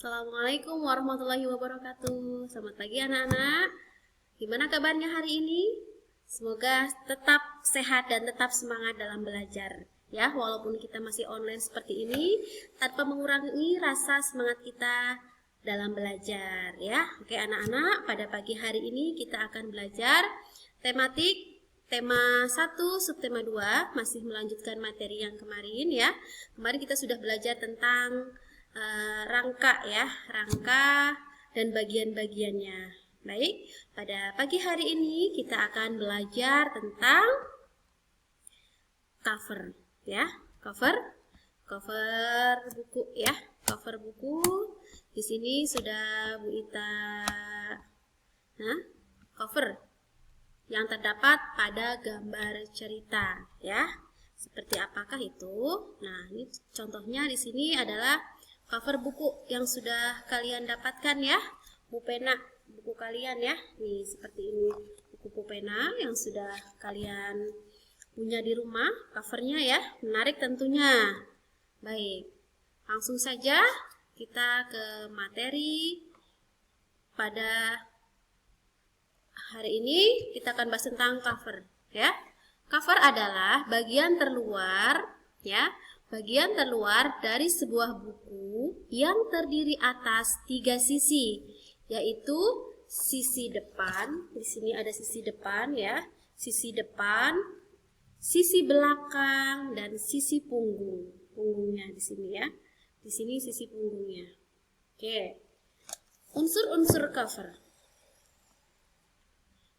Assalamualaikum warahmatullahi wabarakatuh. Selamat pagi anak-anak. Gimana kabarnya hari ini? Semoga tetap sehat dan tetap semangat dalam belajar. Ya, walaupun kita masih online seperti ini, tanpa mengurangi rasa semangat kita dalam belajar. Ya, oke anak-anak, pada pagi hari ini kita akan belajar tematik tema 1, subtema 2, masih melanjutkan materi yang kemarin ya. Kemarin kita sudah belajar tentang rangka ya, rangka dan bagian-bagiannya. Baik, pada pagi hari ini kita akan belajar tentang cover ya, cover buku ya, cover buku. Di sini sudah Bu Ita cover yang terdapat pada gambar cerita ya. Seperti apakah itu? Nah, ini contohnya di sini adalah cover buku yang sudah kalian dapatkan ya, pulpena buku kalian ya. Nih seperti ini buku pulpena yang sudah kalian punya di rumah, covernya ya, menarik tentunya. Baik, langsung saja kita ke materi. Pada hari ini kita akan bahas tentang cover ya. Cover adalah bagian terluar ya, bagian terluar dari sebuah buku yang terdiri atas 3 sisi, yaitu sisi depan. Di sini ada sisi depan ya, sisi depan, sisi belakang, dan sisi punggung. Punggungnya di sini ya. Di sini sisi punggungnya. Oke. Unsur-unsur cover.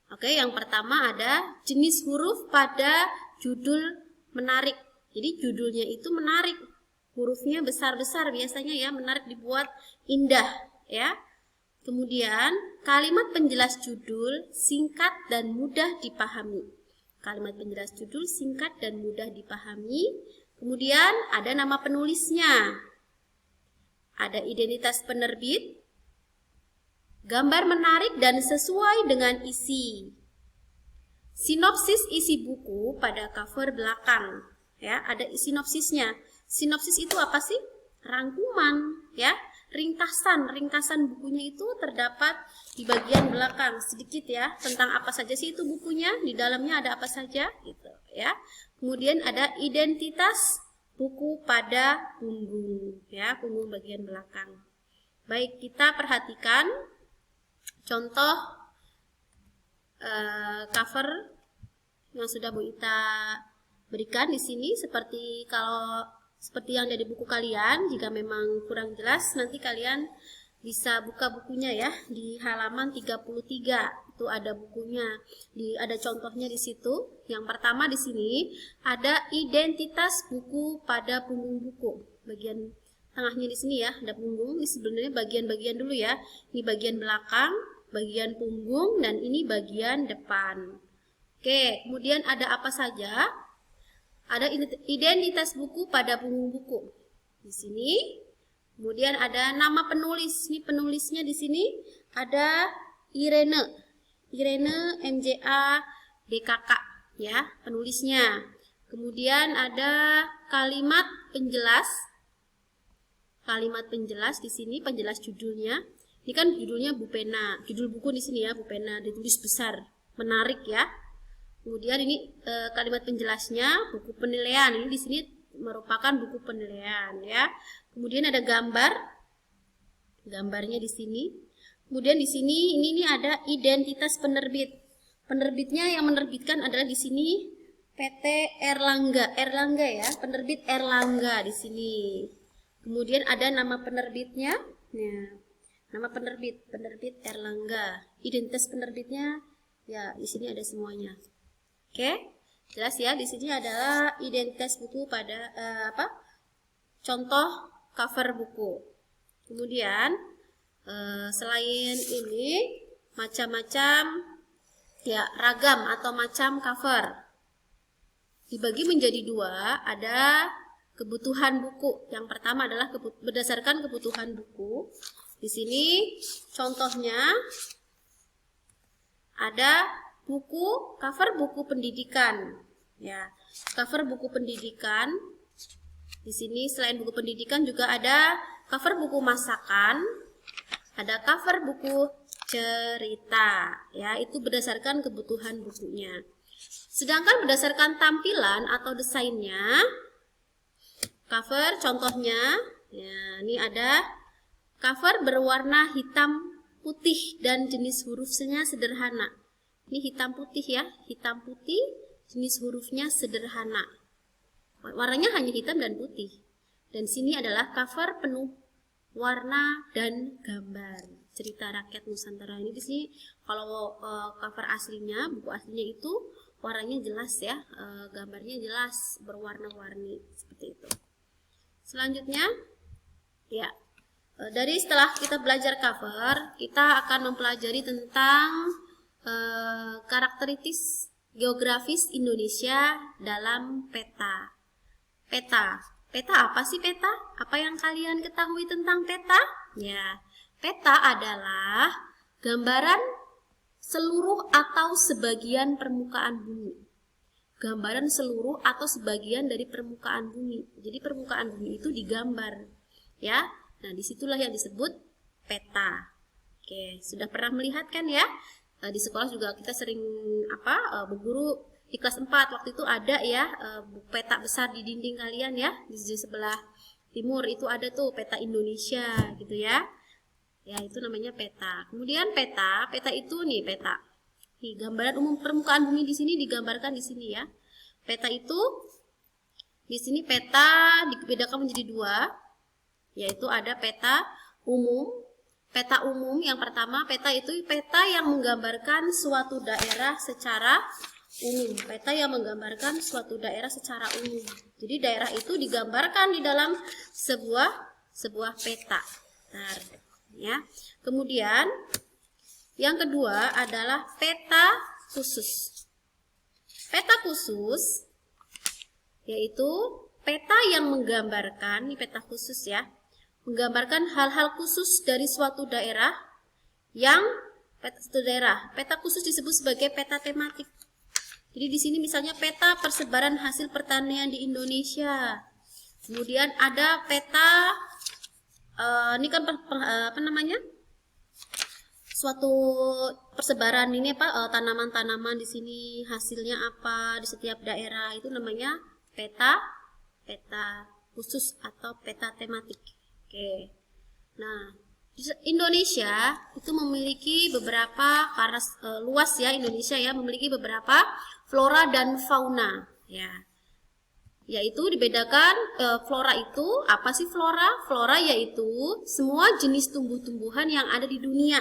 Oke, yang pertama ada jenis huruf pada judul menarik. Jadi judulnya itu menarik, hurufnya besar-besar biasanya ya, menarik, dibuat indah ya. Kemudian kalimat penjelas judul singkat dan mudah dipahami. Kalimat penjelas judul singkat dan mudah dipahami. Kemudian ada nama penulisnya, ada identitas penerbit, gambar menarik dan sesuai dengan isi. Sinopsis isi buku pada cover belakang. Ya, ada sinopsisnya. Sinopsis itu apa sih? Rangkuman, ya. Ringkasan bukunya itu terdapat di bagian belakang sedikit ya, tentang apa saja sih itu bukunya, di dalamnya ada apa saja gitu ya. Kemudian ada identitas buku pada punggung ya, punggung bagian belakang. Baik, kita perhatikan contoh cover yang sudah Bu Ita berikan di sini, seperti yang ada di buku kalian. Jika memang kurang jelas, nanti kalian bisa buka bukunya ya, di halaman 33 itu ada bukunya, ada contohnya di situ. Yang pertama di sini ada identitas buku pada punggung buku. Bagian tengahnya di sini ya, ada punggung. Ini sebenarnya bagian-bagian dulu ya. Ini bagian belakang, bagian punggung, dan ini bagian depan. Oke, kemudian ada apa saja? Ada identitas buku pada punggung buku di sini. Kemudian ada nama penulis. Ini penulisnya di sini ada Irene MJA DKK ya, penulisnya. Kemudian ada kalimat penjelas. Kalimat penjelas di sini, penjelas judulnya. Ini kan judulnya Bupena. Judul buku di sini ya, Bupena, ditulis besar, menarik ya. Kemudian ini kalimat penjelasnya, buku penilaian. Ini di sini merupakan buku penilaian ya. Kemudian ada gambar. Gambarnya di sini. Kemudian di sini ini ada identitas penerbit. Penerbitnya yang menerbitkan adalah di sini PT Erlangga. Erlangga ya, penerbit Erlangga di sini. Kemudian ada nama penerbitnya. Nah, nama penerbit Erlangga. Identitas penerbitnya ya, di sini ada semuanya. Oke, jelas ya. Di sini adalah identitas buku pada contoh cover buku. Kemudian selain ini macam-macam ya, ragam atau macam cover dibagi menjadi 2. Ada kebutuhan buku. Yang pertama adalah berdasarkan kebutuhan buku. Di sini contohnya ada cover buku pendidikan ya, cover buku pendidikan Di sini selain buku pendidikan juga ada cover buku masakan, ada cover buku cerita, ya, itu berdasarkan kebutuhan bukunya. Sedangkan berdasarkan tampilan atau desainnya, cover contohnya, ya, ini ada cover berwarna hitam putih dan jenis hurufnya sederhana. Ini hitam putih ya, hitam putih, jenis hurufnya sederhana. Warnanya hanya hitam dan putih. Dan sini adalah cover penuh warna dan gambar. Cerita Rakyat Nusantara ini di sini kalau cover aslinya, buku aslinya itu warnanya jelas ya, gambarnya jelas berwarna-warni seperti itu. Selanjutnya, ya, dari setelah kita belajar cover, kita akan mempelajari tentang karakteristik geografis Indonesia dalam peta. Peta apa sih peta? Apa yang kalian ketahui tentang peta? Ya, peta adalah gambaran seluruh atau sebagian permukaan bumi. Gambaran seluruh atau sebagian dari permukaan bumi. Jadi permukaan bumi itu digambar, ya. Nah, disitulah yang disebut peta. Oke, sudah pernah melihat kan ya? Di sekolah juga kita sering Bu Guru di kelas 4 waktu itu ada ya peta besar di dinding kalian ya, di sebelah timur itu ada tuh peta Indonesia gitu ya. Ya, itu namanya peta. Kemudian peta itu nih peta. Nih, gambaran umum permukaan bumi di sini digambarkan di sini ya. Peta itu di sini peta dibedakan menjadi dua, yaitu ada peta umum. Peta umum yang pertama, peta itu peta yang menggambarkan suatu daerah secara umum. Peta yang menggambarkan suatu daerah secara umum. Jadi daerah itu digambarkan di dalam sebuah peta. Nah, ya. Kemudian yang kedua adalah peta khusus. Peta khusus yaitu peta yang menggambarkan, ini peta khusus ya, menggambarkan hal-hal khusus dari suatu daerah yang peta khusus disebut sebagai peta tematik. Jadi di sini misalnya peta persebaran hasil pertanian di Indonesia. Kemudian ada peta ini kan suatu persebaran ini tanaman-tanaman di sini hasilnya apa di setiap daerah, itu namanya peta khusus atau peta tematik. Oke. Nah, Indonesia itu memiliki beberapa, karena luas ya Indonesia ya, memiliki beberapa flora dan fauna ya. Yaitu dibedakan flora itu apa sih flora? Flora yaitu semua jenis tumbuh-tumbuhan yang ada di dunia.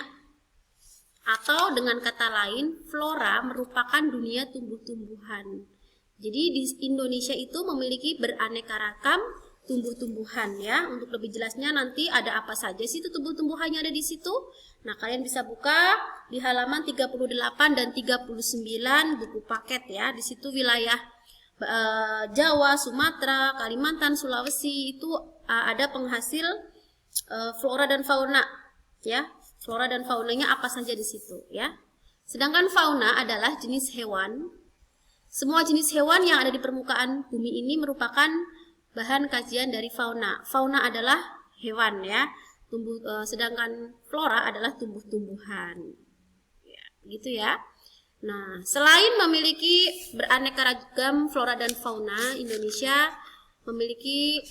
Atau dengan kata lain, flora merupakan dunia tumbuh-tumbuhan. Jadi di Indonesia itu memiliki beraneka ragam tumbuh-tumbuhan ya. Untuk lebih jelasnya nanti ada apa saja sih itu tumbuh-tumbuhannya ada di situ. Nah, kalian bisa buka di halaman 38 dan 39 buku paket ya. Di situ wilayah Jawa, Sumatera, Kalimantan, Sulawesi itu ada penghasil flora dan fauna ya. Flora dan faunanya apa saja di situ ya. Sedangkan fauna adalah jenis hewan. Semua jenis hewan yang ada di permukaan bumi ini merupakan bahan kajian dari fauna. Fauna adalah hewan ya. Sedangkan flora adalah tumbuh-tumbuhan. Ya, gitu ya. Nah, selain memiliki beraneka ragam flora dan fauna, Indonesia memiliki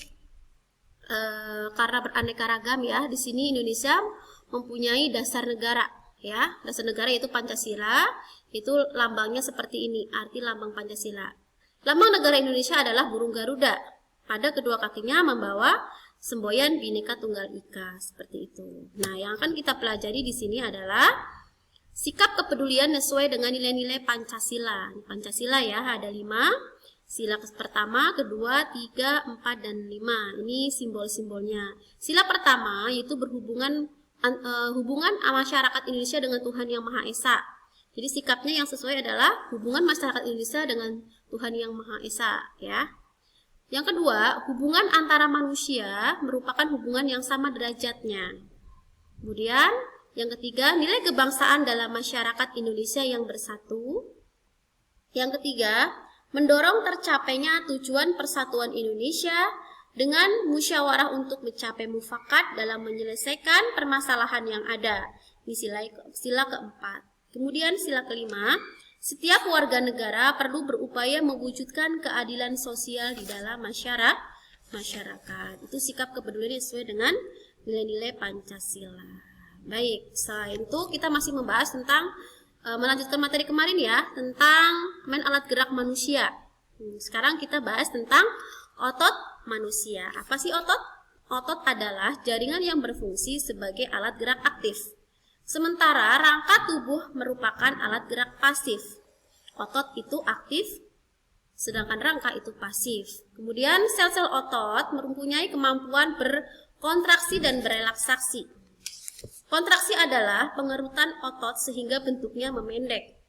karena beraneka ragam ya. Di sini Indonesia mempunyai dasar negara ya. Dasar negara yaitu Pancasila. Itu lambangnya seperti ini, arti lambang Pancasila. Lambang negara Indonesia adalah burung Garuda. Pada kedua kakinya membawa semboyan Bhinneka Tunggal Ika, seperti itu. Nah, yang akan kita pelajari di sini adalah sikap kepedulian sesuai dengan nilai-nilai Pancasila. Pancasila ya, ada 5. Sila pertama, kedua, 3, 4, dan 5. Ini simbol-simbolnya. Sila pertama yaitu hubungan masyarakat Indonesia dengan Tuhan Yang Maha Esa. Jadi sikapnya yang sesuai adalah hubungan masyarakat Indonesia dengan Tuhan Yang Maha Esa ya. Yang kedua, hubungan antara manusia merupakan hubungan yang sama derajatnya. Kemudian, yang ketiga, nilai kebangsaan dalam masyarakat Indonesia yang bersatu. Yang ketiga, mendorong tercapainya tujuan persatuan Indonesia dengan musyawarah untuk mencapai mufakat dalam menyelesaikan permasalahan yang ada. Ini sila keempat. Kemudian sila kelima, setiap warga negara perlu berupaya mewujudkan keadilan sosial di dalam masyarakat. Itu sikap kepedulian sesuai dengan nilai-nilai Pancasila. Baik, selain itu kita masih membahas tentang melanjutkan materi kemarin ya, tentang main alat gerak manusia. Sekarang kita bahas tentang otot manusia. Apa sih otot? Otot adalah jaringan yang berfungsi sebagai alat gerak aktif. Sementara rangka tubuh merupakan alat gerak pasif. Otot itu aktif, sedangkan rangka itu pasif. Kemudian sel-sel otot mempunyai kemampuan berkontraksi dan berelaksasi. Kontraksi adalah pengerutan otot sehingga bentuknya memendek.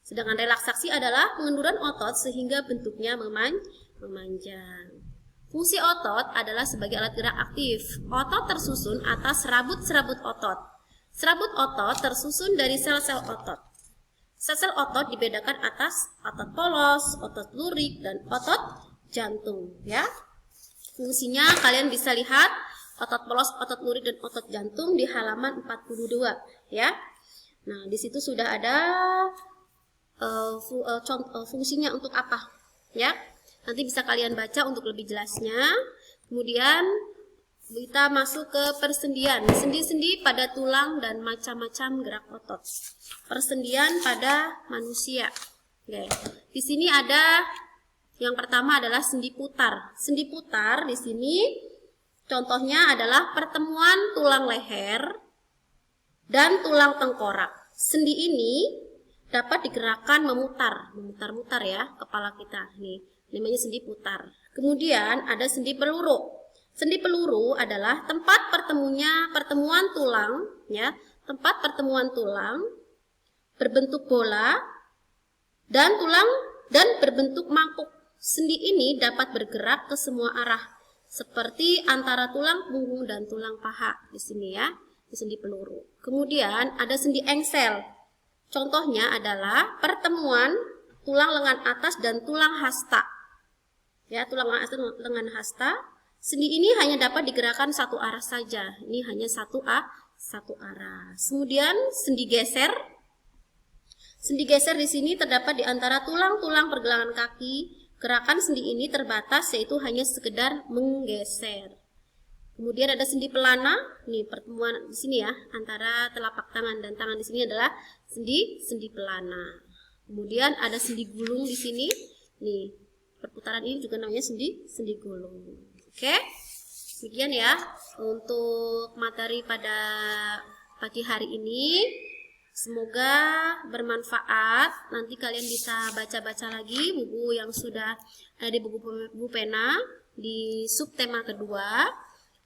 Sedangkan relaksasi adalah pengenduran otot sehingga bentuknya memanjang. Fungsi otot adalah sebagai alat gerak aktif. Otot tersusun atas serabut-serabut otot. Serabut otot tersusun dari sel-sel otot. Sel-sel otot dibedakan atas otot polos, otot lurik, dan otot jantung. Ya, fungsinya kalian bisa lihat otot polos, otot lurik, dan otot jantung di halaman 42 ya. Nah, di situ sudah ada fungsinya untuk apa ya. Nanti bisa kalian baca untuk lebih jelasnya. Kemudian kita masuk ke persendian. Sendi-sendi pada tulang dan macam-macam gerak otot. Persendian pada manusia. Oke. Di sini ada yang pertama adalah sendi putar. Sendi putar di sini contohnya adalah pertemuan tulang leher dan tulang tengkorak. Sendi ini dapat digerakkan memutar-mutar ya kepala kita. Nih, namanya sendi putar. Kemudian ada sendi peluru. Sendi peluru adalah tempat pertemuan tulang ya, tempat pertemuan tulang berbentuk bola dan tulang dan berbentuk mangkuk. Sendi ini dapat bergerak ke semua arah, seperti antara tulang punggung dan tulang paha di sini ya, di sendi peluru. Kemudian ada sendi engsel. Contohnya adalah pertemuan tulang lengan atas dan tulang hasta. Ya, tulang lengan atas dan lengan hasta. Sendi ini hanya dapat digerakkan satu arah saja. Ini hanya satu arah. Kemudian sendi geser. Sendi geser di sini terdapat di antara tulang-tulang pergelangan kaki. Gerakan sendi ini terbatas, yaitu hanya sekedar menggeser. Kemudian ada sendi pelana. Nih pertemuan di sini ya, antara telapak tangan dan tangan di sini adalah sendi pelana. Kemudian ada sendi gulung di sini. Nih perputaran ini juga namanya sendi gulung. Oke, demikian ya untuk materi pada pagi hari ini. Semoga bermanfaat. Nanti kalian bisa baca-baca lagi buku yang sudah ada di buku pena di subtema kedua.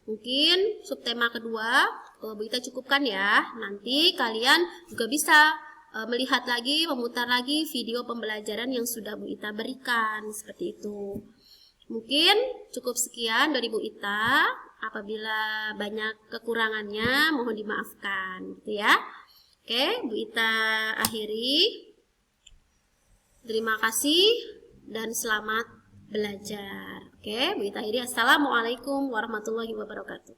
Mungkin subtema kedua Bu Ita cukupkan ya. Nanti kalian juga bisa melihat lagi, memutar lagi video pembelajaran yang sudah Bu Ita berikan, seperti itu. Mungkin cukup sekian dari Bu Ita. Apabila banyak kekurangannya mohon dimaafkan, gitu ya. Oke, Bu Ita akhiri. Terima kasih dan selamat belajar. Oke, Bu Ita akhiri. Assalamualaikum warahmatullahi wabarakatuh.